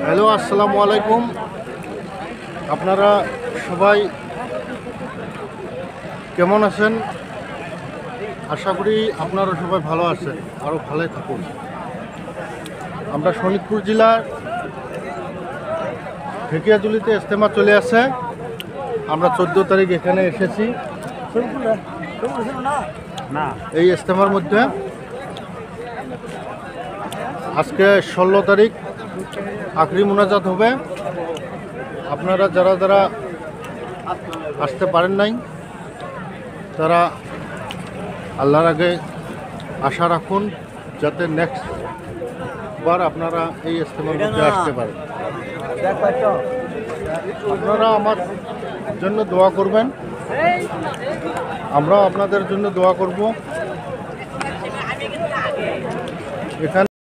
Hello, আসসালামু আলাইকুম। আপনারা সবাই কেমন আছেন? আশা করি আপনারা সবাই ভালো আছেন, আরও ভালোই থাকুন। আমরা শোনিতপুর জেলার ঢেকিয়াজুলিতে ইজতেমা চলে আসে। আমরা 14 তারিখ এখানে এসেছি। এই ইজতেমার মধ্যে আজকে 16 তারিখ আখরি মুনাজাত হবে। আপনারা যারা যারা আসতে পারেন নাই তারা আল্লাহর আগে আশা রাখুন যাতে নেক্সট বার আপনারা এই ইজতেমার মধ্যে আসতে পারেন। আপনারা আমার জন্য দোয়া করবেন, আমরাও আপনাদের জন্য দোয়া করব। এখানে